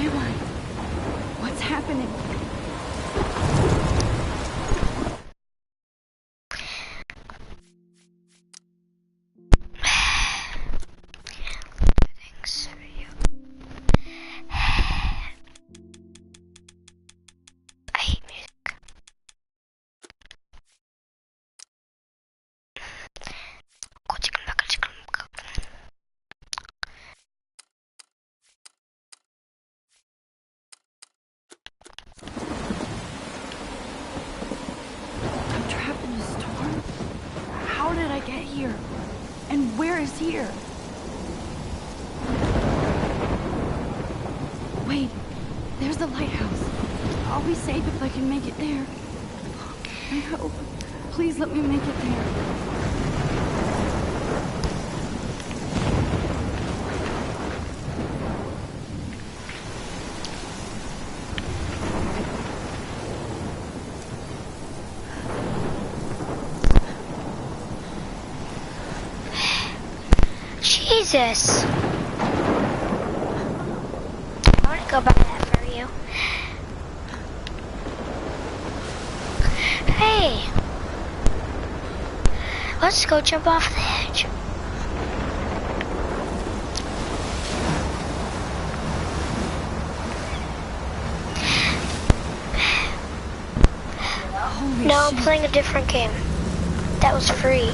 am I? What's happening? Here? And where is here? Wait, there's the lighthouse. I'll be safe if I can make it there. I hope. Please let me make it there. Jesus! I want to go buy that for you. Hey! Let's go jump off the edge. No, I'm playing a different game. That was free.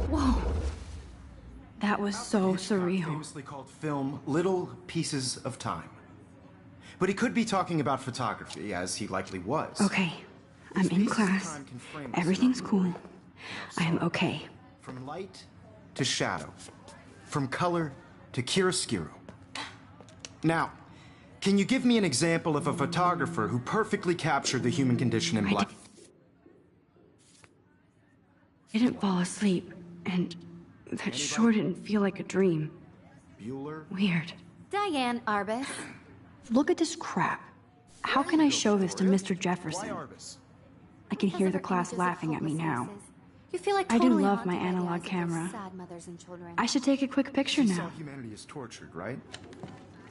Whoa. That was so surreal. Famously called film Little Pieces of Time. But he could be talking about photography, as he likely was. Okay, I'm in class. Everything's cool. I am okay. From light to shadow. From color to chiaroscuro. Now, can you give me an example of a photographer who perfectly captured the human condition in black? I didn't fall asleep, and that sure didn't feel like a dream. Bueller? Weird. Diane Arbus. Look at this crap. How can I show this to Mr. Jefferson? I can hear the class laughing at me now. You feel like I do totally love my haunted by the analog eyes of those camera. sad mothers and children. I should take a quick picture You saw now. humanity is tortured, right?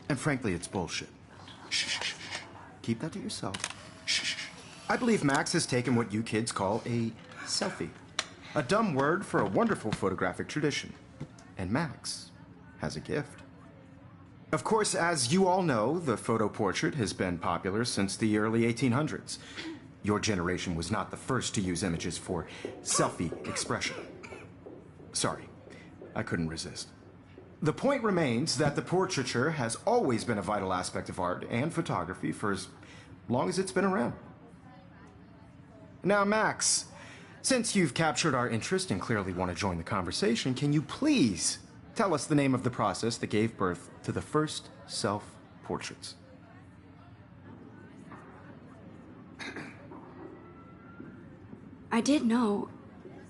And frankly, it's bullshit. Shh, shh, shh. Keep that to yourself. Shh, shh. I believe Max has taken what you kids call a selfie. A dumb word for a wonderful photographic tradition. And Max has a gift. Of course, as you all know, the photo portrait has been popular since the early 1800s. Your generation was not the first to use images for selfie expression. Sorry, I couldn't resist. The point remains that the portraiture has always been a vital aspect of art and photography for as long as it's been around. Now, Max, since you've captured our interest and clearly want to join the conversation, can you please tell us the name of the process that gave birth to the first self-portraits? I did know,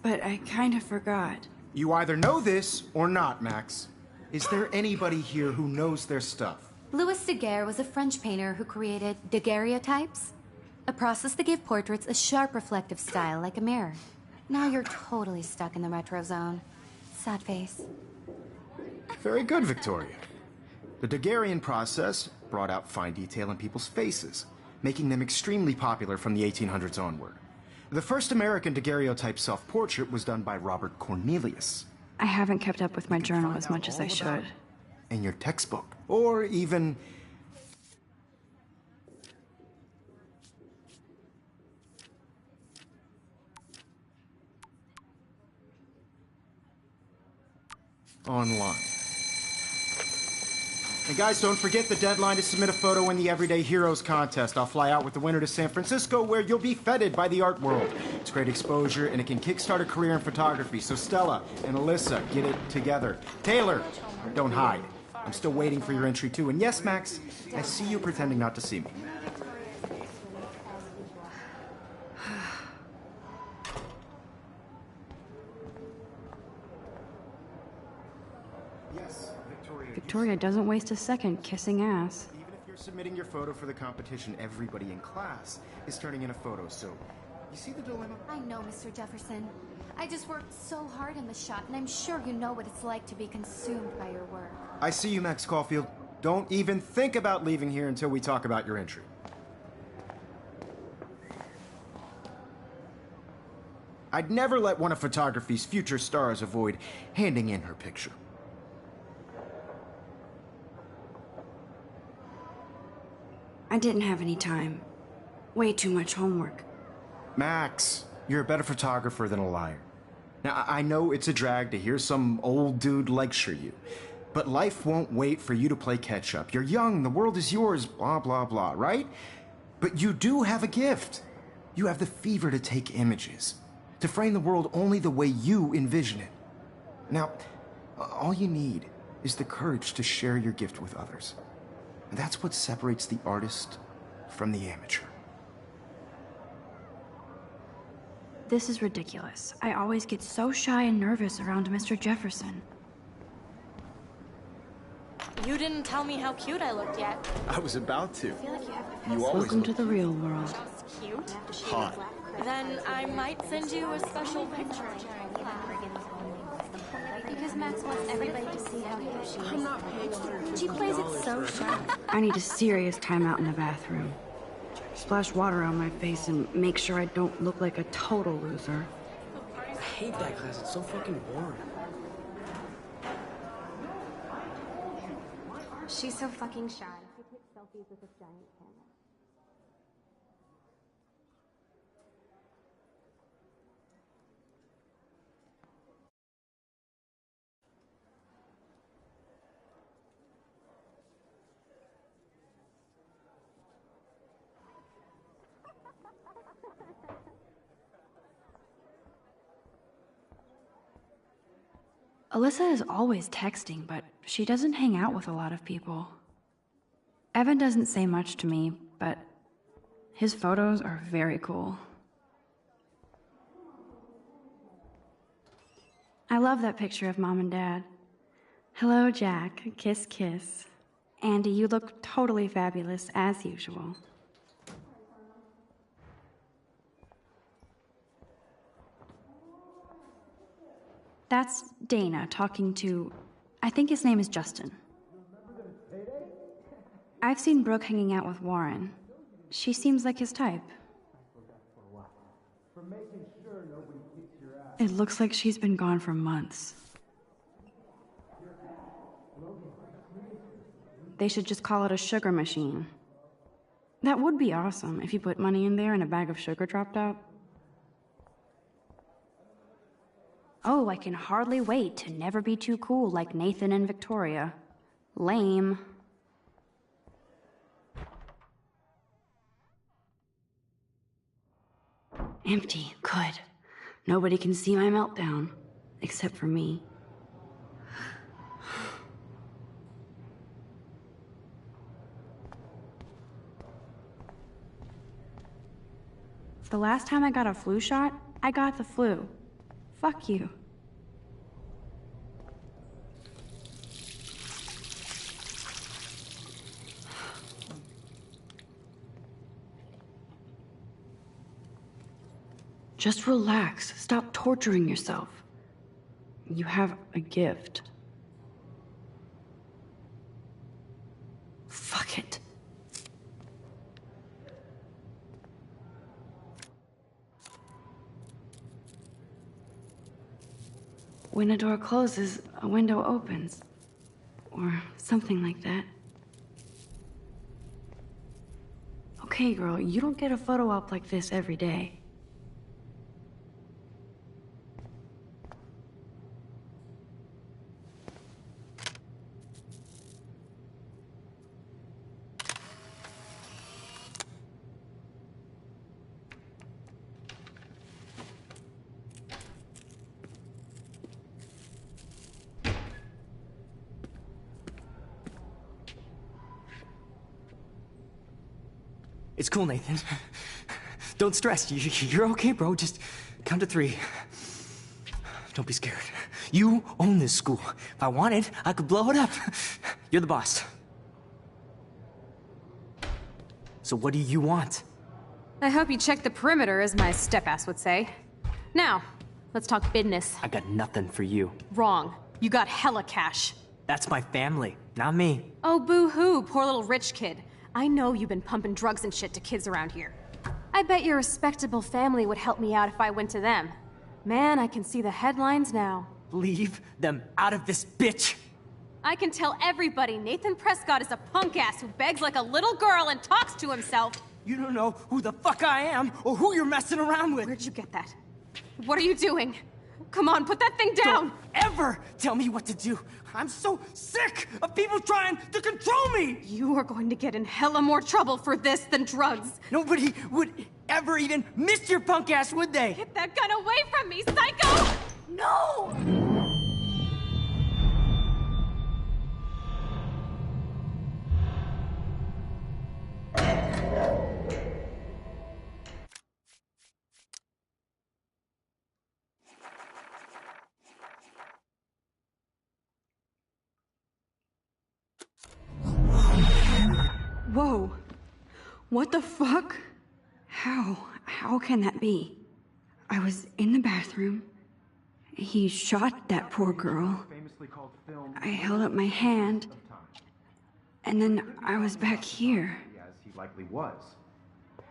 but I kind of forgot. You either know this or not, Max. Is there anybody here who knows their stuff? Louis Daguerre was a French painter who created daguerreotypes, a process that gave portraits a sharp reflective style like a mirror. Now you're totally stuck in the retro zone. Sad face. Very good, Victoria. The Daguerrean process brought out fine detail in people's faces, making them extremely popular from the 1800s onward. The first American daguerreotype self-portrait was done by Robert Cornelius. I haven't kept up with my journal as much as I should. In your textbook, or even online. And guys, don't forget the deadline to submit a photo in the Everyday Heroes contest. I'll fly out with the winner to San Francisco, where you'll be feted by the art world. It's great exposure, and it can kickstart a career in photography. So Stella and Alyssa, get it together. Taylor, don't hide. I'm still waiting for your entry, too. And yes, Max, I see you pretending not to see me. Victoria doesn't waste a second kissing ass. Even if you're you're submitting your photo for the competition, everybody in class is turning in a photo, so you see the dilemma? I know, Mr. Jefferson. I just worked so hard in the shot, and I'm sure you know what it's like to be consumed by your work. I see you, Max Caulfield. Don't even think about leaving here until we talk about your entry. I'd never let one of photography's future stars avoid handing in her picture. I didn't have any time. Way too much homework. Max, you're a better photographer than a liar. Now, I know it's a drag to hear some old dude lecture you, but life won't wait for you to play catch-up. You're young, the world is yours, blah, blah, blah, right? But you do have a gift. You have the fever to take images, to frame the world only the way you envision it. Now, all you need is the courage to share your gift with others. And that's what separates the artist from the amateur. This is ridiculous. I always get so shy and nervous around Mr. Jefferson. You didn't tell me how cute I looked yet. I was about to. I feel like you have to You always Welcome to the real world. Just cute. hot. Then I might send you a special picture. Because Max wants everybody to see how cute she is. She plays it so shy. I need a serious timeout in the bathroom. Splash water on my face and make sure I don't look like a total loser. I hate that class. It's so fucking boring. She's so fucking shy. She takes selfies with a giant camera. Alyssa is always texting, but she doesn't hang out with a lot of people. Evan doesn't say much to me, but his photos are very cool. I love that picture of Mom and Dad. Hello, Jack. Kiss, kiss. Andy, you look totally fabulous, as usual. That's Dana talking to, I think his name is Justin. I've seen Brooke hanging out with Warren. She seems like his type. It looks like she's been gone for months. They should just call it a sugar machine. That would be awesome if you put money in there and a bag of sugar dropped out. Oh, I can hardly wait to never be too cool like Nathan and Victoria. Lame. Empty. Good. Nobody can see my meltdown. Except for me. The last time I got a flu shot, I got the flu. Fuck you. Just relax. Stop torturing yourself. You have a gift. Fuck it. When a door closes, a window opens. Or something like that. Okay, girl, you don't get a photo op like this every day. It's cool, Nathan. Don't stress. You're okay, bro. Just count to 3. Don't be scared. You own this school. If I wanted, I could blow it up. You're the boss. So what do you want? I hope you checked the perimeter, as my step-ass would say. Now, let's talk business. I got nothing for you. Wrong. You got hella cash. That's my family, not me. Oh, boo-hoo, poor little rich kid. I know you've been pumping drugs and shit to kids around here. I bet your respectable family would help me out if I went to them. Man, I can see the headlines now. Leave them out of this bitch! I can tell everybody Nathan Prescott is a punk ass who begs like a little girl and talks to himself. You don't know who the fuck I am or who you're messing around with. Where'd you get that? What are you doing? Come on, put that thing down! Don't ever tell me what to do. I'm so sick of people trying to control me! You are going to get in hella more trouble for this than drugs. Nobody would ever even miss your punk ass, would they? Get that gun away from me, psycho! No! Whoa. What the fuck? How can that be? I was in the bathroom. He shot that poor girl. I held up my hand. And then I was back here. As he likely was.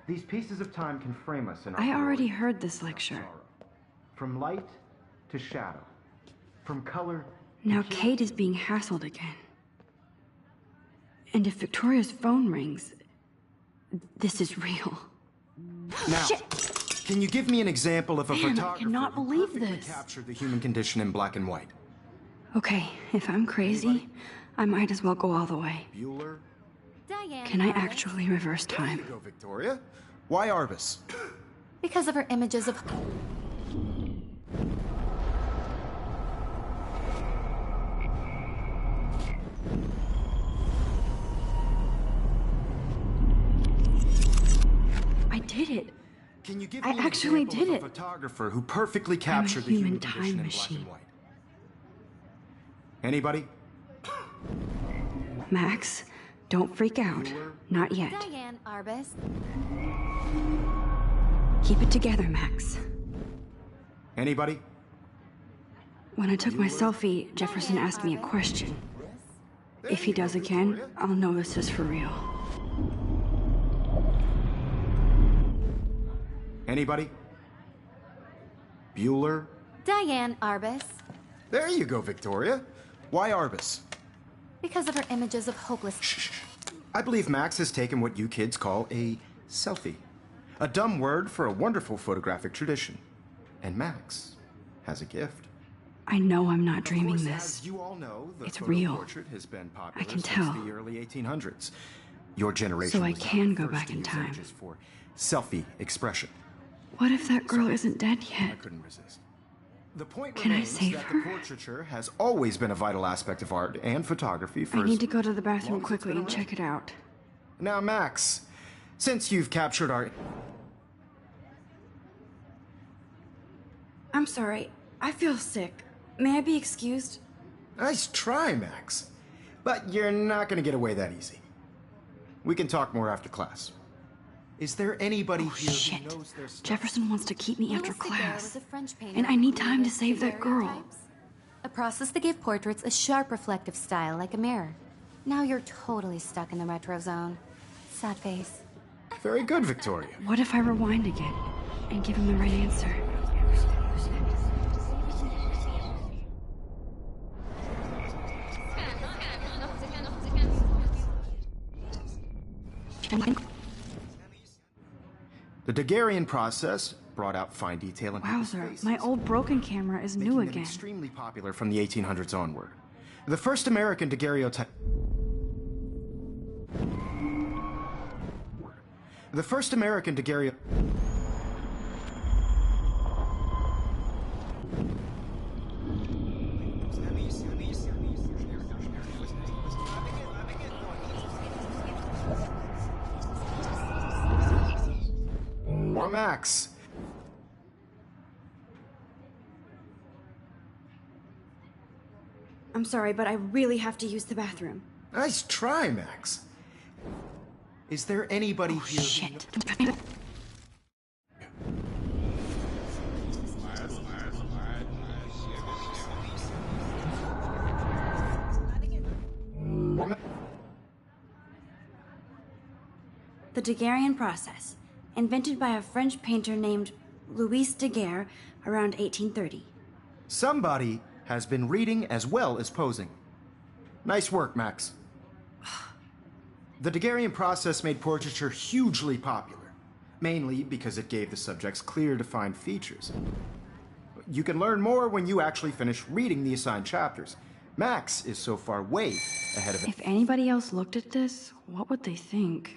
These pieces of time can frame us in our I already glory heard this and lecture. sorrow. From light to shadow. From color to Now hue. Kate is being hassled again. And if Victoria's phone rings, this is real. Now, can you give me an example of a Man, I photographer cannot who believe perfectly this. captured the human condition in black and white? Okay, if I'm crazy, I might as well go all the way. Bueller? Diane. Can I Arbus. actually reverse There time? you go, Victoria. Why Arbus? Because of her images of... I did it. Can you give I me an actually example did of a it. photographer who perfectly captured the human human condition time in machine. black and white? Anybody? Max, don't freak out. Not yet. Diane Arbus. Keep it together, Max. Anybody? When I took my selfie, Jefferson asked me a question. If he does again, I'll know this is for real. Anybody? Bueller? Diane Arbus. There you go, Victoria. Why Arbus? Because of her images of hopeless... Shh. I believe Max has taken what you kids call a selfie. A dumb word for a wonderful photographic tradition. And Max has a gift. I know I'm not dreaming Of course, this. as you all know, the It's photo real. portrait has been popular I can since tell. the early 1800s. Your generation So I was not can the go first back to in use time. images for selfie expression. What if that girl isn't dead I yet? couldn't resist. The point Can I remains save that her? the portraiture has always been a vital aspect of art and photography for I as need to go to the bathroom long as it's quickly been and around. check it out. Now, Max, since you've captured our... I'm sorry. I feel sick. May I be excused? Nice try, Max. But you're not going to get away that easy. We can talk more after class. Is there anybody Oh, here shit. who knows their stuff? Jefferson wants to keep me after Louis Daguerre class. was a French painter And I who need time to created save that girl. daguerreotypes, a process that gave portraits a sharp reflective style like a mirror. Now you're totally stuck in the retro zone. Sad face. Very good, Victoria. What if I rewind again and give him the right answer? The Daguerrean process brought out fine detail in people's Wowzer, faces, my old broken camera is making new them again. extremely popular from the 1800s onward. The first American daguerreotype... The first American daguerreotype... Or Max. I'm sorry, but I really have to use the bathroom. Nice try, Max. Is there anybody here? Shit. The Daguerrean process, invented by a French painter named Louis Daguerre around 1830. Somebody has been reading as well as posing. Nice work, Max. The Daguerrean process made portraiture hugely popular, mainly because it gave the subjects clear, defined features. You can learn more when you actually finish reading the assigned chapters. Max is so far way ahead of it. If anybody else looked at this, what would they think?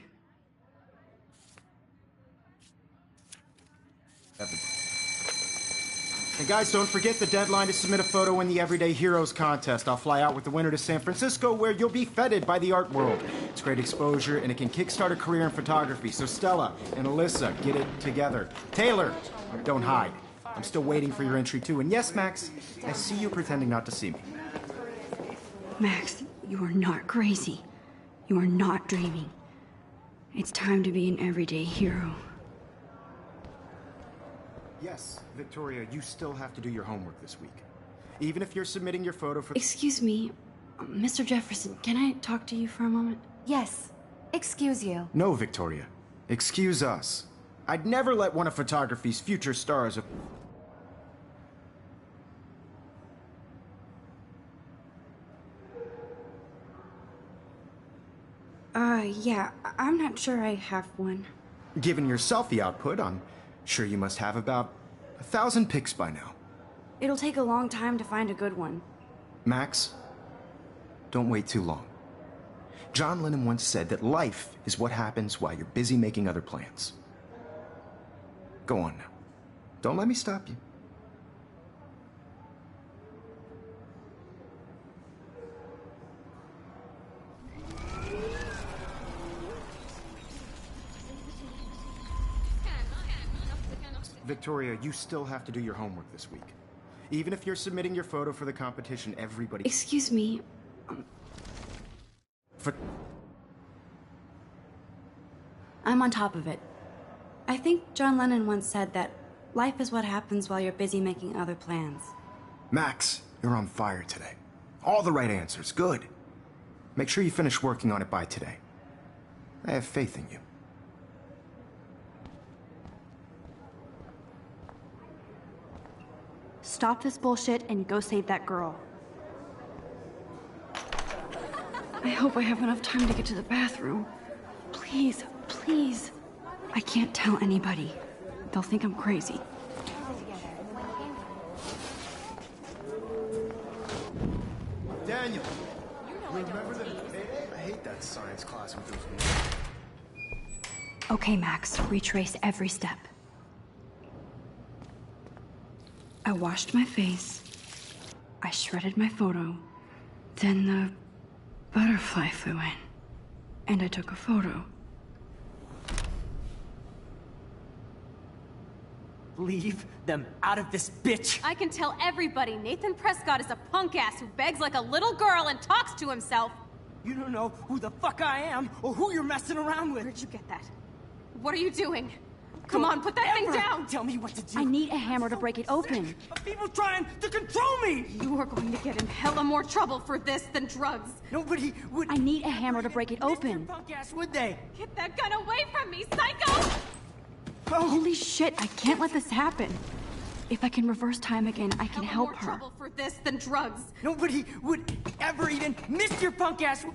And guys, don't forget the deadline to submit a photo in the Everyday Heroes contest. I'll fly out with the winner to San Francisco, where you'll be feted by the art world. It's great exposure, and it can kickstart a career in photography. So Stella and Alyssa, get it together. Taylor, don't hide. I'm still waiting for your entry too. And yes, Max, I see you pretending not to see me. Max, you are not crazy. You are not dreaming. It's time to be an everyday hero. Yes, Victoria, you still have to do your homework this week. Even if you're submitting your photo for... Excuse me, Mr. Jefferson, can I talk to you for a moment? Yes. Excuse you. No, Victoria. Excuse us. I'd never let one of photography's future stars... Yeah, I'm not sure I have one. Given your selfie output, I'm sure you must have about 1,000 pics by now. It'll take a long time to find a good one. Max, don't wait too long. John Lennon once said that life is what happens while you're busy making other plans. Go on now. Don't let me stop you. Victoria, you still have to do your homework this week. Even if you're submitting your photo for the competition, everybody... Excuse me. I'm on top of it. I think John Lennon once said that life is what happens while you're busy making other plans. Max, you're on fire today. All the right answers. Good. Make sure you finish working on it by today. I have faith in you. Stop this bullshit and go save that girl. I hope I have enough time to get to the bathroom. Please, please. I can't tell anybody. They'll think I'm crazy. Daniel, remember that? I hate that science class with those. Okay, Max, retrace every step. I washed my face. I shredded my photo. Then the butterfly flew in. And I took a photo. Leave them out of this bitch! I can tell everybody Nathan Prescott is a punk ass who begs like a little girl and talks to himself. You don't know who the fuck I am or who you're messing around with. Where'd you get that? What are you doing? Come on, put that thing down! Tell me what to do. I need a hammer to break it open. Of people trying to control me! You are going to get in hella more trouble for this than drugs. Nobody would... I need a hammer to break it open. Punk ass, would they? Get that gun away from me, psycho! Holy shit, I can't let this happen. If I can reverse time again, I can help her. More trouble for this than drugs. Nobody would ever even miss your punk ass.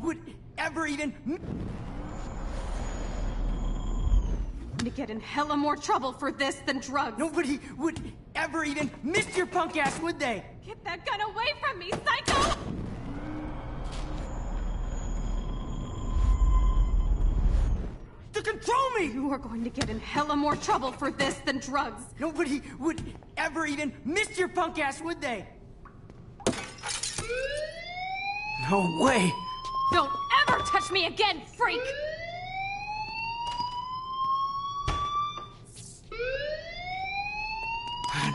Would ever even... To get in hella more trouble for this than drugs. Nobody would ever even miss your punk ass, would they? Get that gun away from me, psycho! To control me! You are going to get in hella more trouble for this than drugs. Nobody would ever even miss your punk ass, would they? No way! Don't ever touch me again, freak!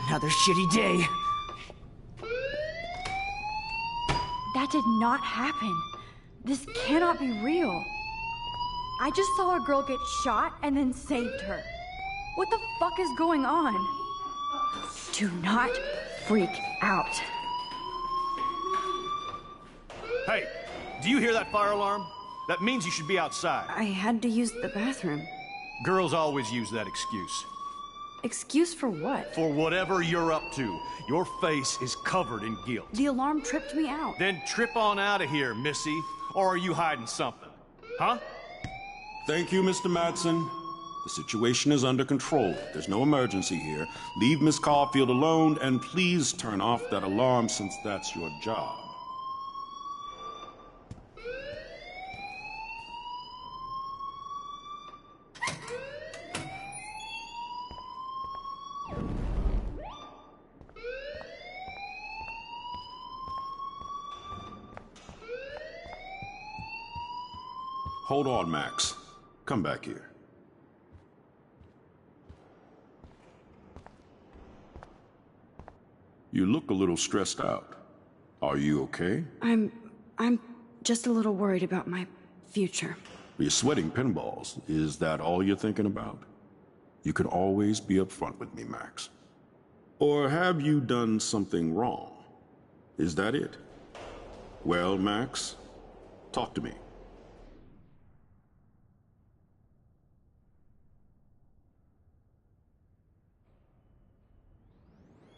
Another shitty day. That did not happen. This cannot be real. I just saw a girl get shot and then saved her. What the fuck is going on? Do not freak out. Hey, do you hear that fire alarm? That means you should be outside. I had to use the bathroom. Girls always use that excuse. Excuse for what? For whatever you're up to. Your face is covered in guilt. The alarm tripped me out. Then trip on out of here, Missy. Or are you hiding something? Huh? Thank you, Mr. Madsen. The situation is under control. There's no emergency here. Leave Miss Caulfield alone, and please turn off that alarm since that's your job. Hold on, Max. Come back here. You look a little stressed out. Are you okay? I'm just a little worried about my future. You're sweating pinballs. Is that all you're thinking about? You can always be upfront with me, Max. Or have you done something wrong? Is that it? Well, Max, talk to me.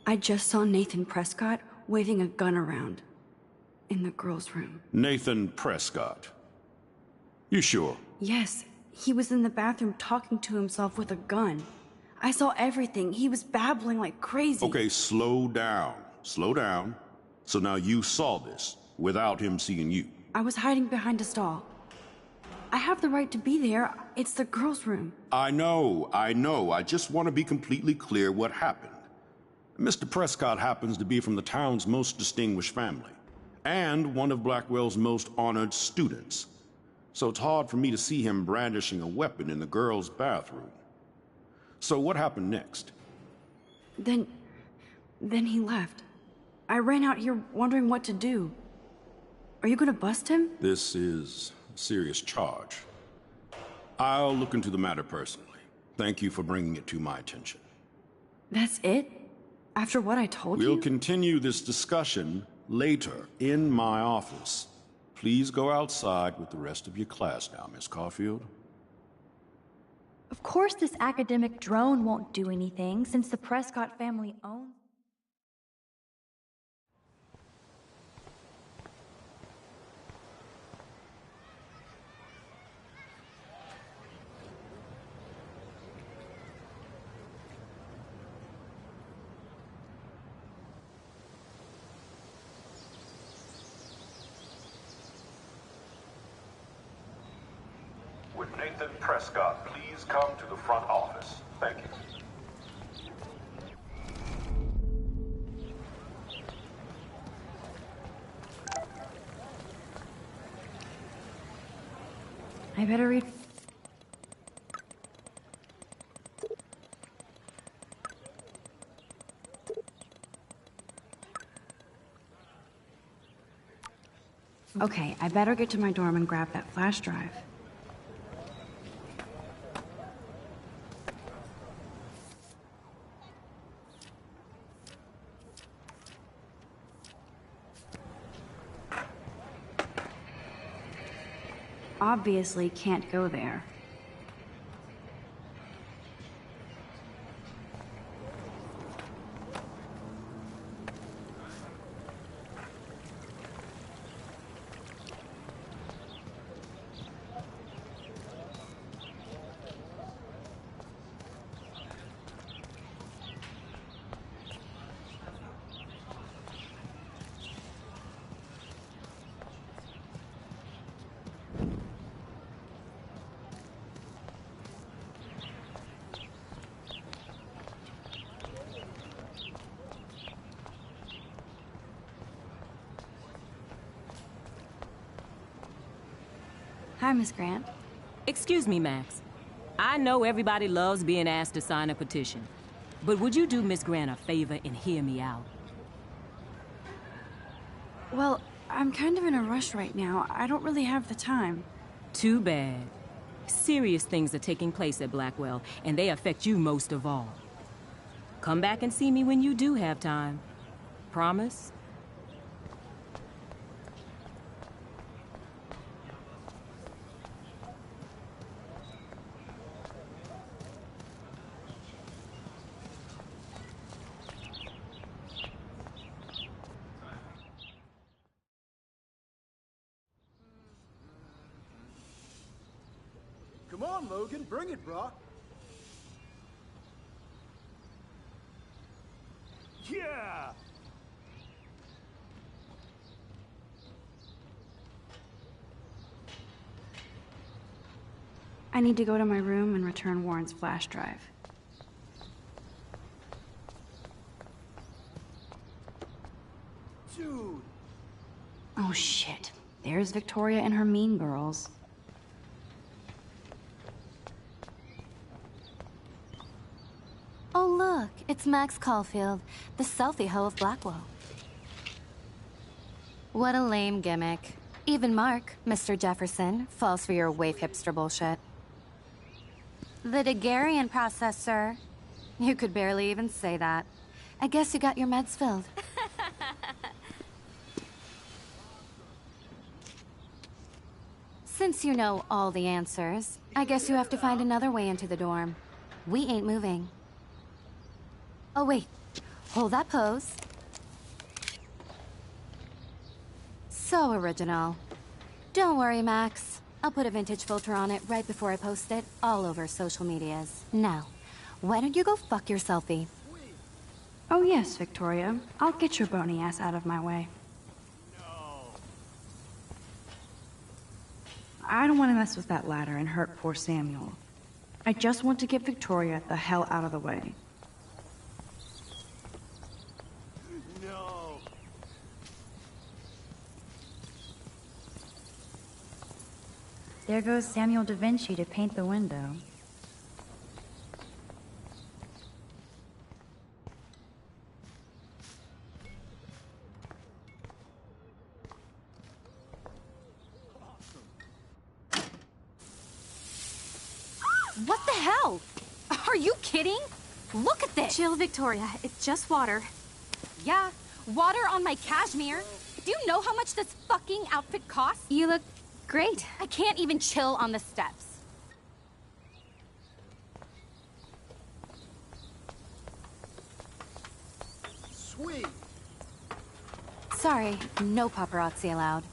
I just saw Nathan Prescott waving a gun around in the girls' room. Nathan Prescott. You sure? Yes, he was in the bathroom talking to himself with a gun. I saw everything. He was babbling like crazy. Okay, slow down. Slow down. So now you saw this without him seeing you. I was hiding behind a stall. I have the right to be there. It's the girls' room. I know. I just want to be completely clear what happened. Mr. Prescott happens to be from the town's most distinguished family, and one of Blackwell's most honored students. So it's hard for me to see him brandishing a weapon in the girls' bathroom. So what happened next? Then he left. I ran out here wondering what to do. Are you gonna bust him? This is a serious charge. I'll look into the matter personally. Thank you for bringing it to my attention. That's it? After what I told you? We'll continue this discussion later in my office. Please go outside with the rest of your class now, Miss Caulfield. Of course this academic drone won't do anything since the Prescott family owns... Would Nathan Prescott please come to the front office? Thank you. I better read... Okay, I better get to my dorm and grab that flash drive. Obviously can't go there. Hi, Miss Grant. Excuse me, Max. I know everybody loves being asked to sign a petition, but would you do Miss Grant a favor and hear me out? Well, I'm kind of in a rush right now. I don't really have the time. Too bad. Serious things are taking place at Blackwell, and they affect you most of all. Come back and see me when you do have time. Promise? Come on, Logan, bring it, brah. Yeah! I need to go to my room and return Warren's flash drive. Dude! Oh shit. There's Victoria and her mean girls. Oh look, it's Max Caulfield, the selfie hoe of Blackwell. What a lame gimmick. Even Mark, Mr. Jefferson, falls for your waif hipster bullshit. The Daguerrean process, sir. You could barely even say that. I guess you got your meds filled. Since you know all the answers, I guess you have to find another way into the dorm. We ain't moving. Oh wait, hold that pose. So original. Don't worry, Max. I'll put a vintage filter on it right before I post it all over social medias. Now, why don't you go fuck your selfie? Oh yes, Victoria. I'll get your bony ass out of my way. I don't want to mess with that ladder and hurt poor Samuel. I just want to get Victoria the hell out of the way. No! There goes Samuel da Vinci to paint the window. What the hell? Are you kidding? Look at this! Chill, Victoria. It's just water. Yeah, water on my cashmere. Do you know how much this fucking outfit costs? You look great. I can't even chill on the steps. Sweet! Sorry, no paparazzi allowed.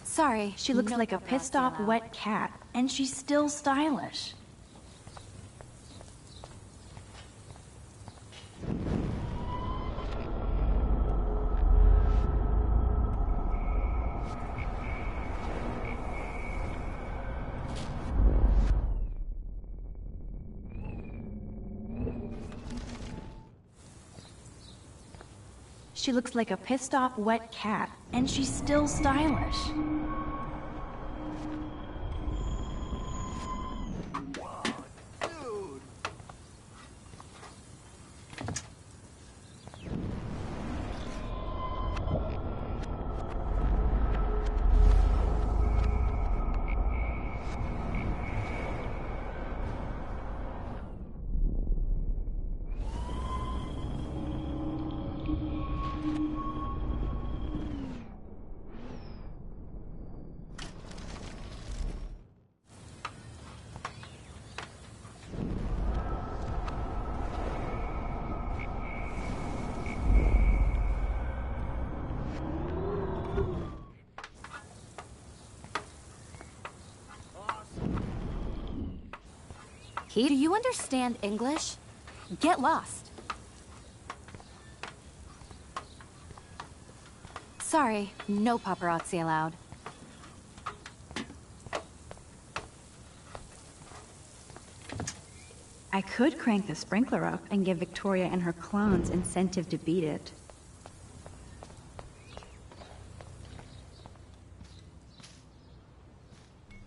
Sorry, She looks no like a paparazzi pissed off allowed. wet cat, and she's still stylish. She looks like a pissed off wet cat, and she's still stylish. Dude! Do you understand English? Get lost. Sorry, no paparazzi allowed. I could crank the sprinkler up and give Victoria and her clones incentive to beat it.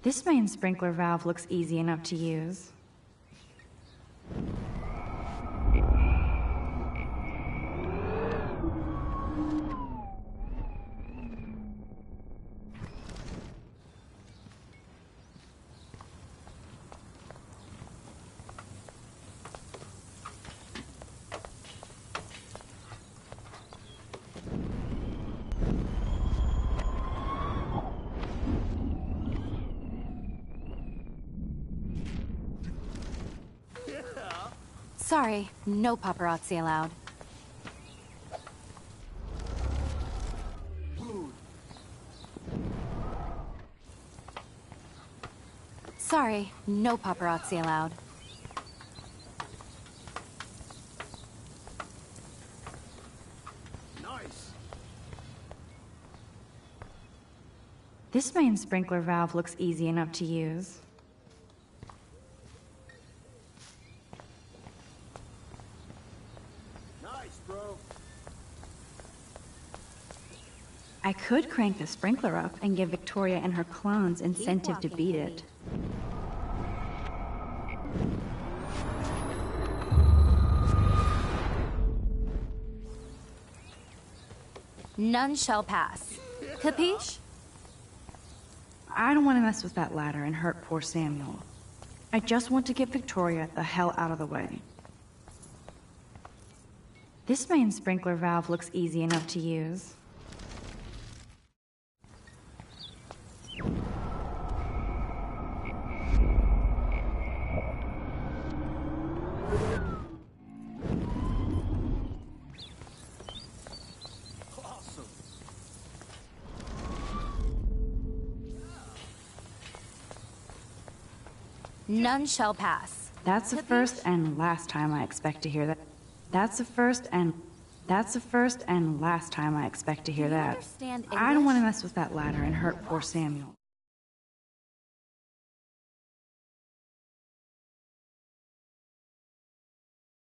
This main sprinkler valve looks easy enough to use. Sorry, no paparazzi allowed. Sorry, no paparazzi allowed. Nice. This main sprinkler valve looks easy enough to use. Nice, bro. I could crank the sprinkler up and give Victoria and her clones incentive to beat it. None shall pass. Capiche? I don't want to mess with that ladder and hurt poor Samuel. I just want to get Victoria the hell out of the way. This main sprinkler valve looks easy enough to use. None shall pass. That's the first and last time I expect to hear that. That's the first and last time I expect to hear that. I don't want to mess with that ladder and hurt poor Samuel.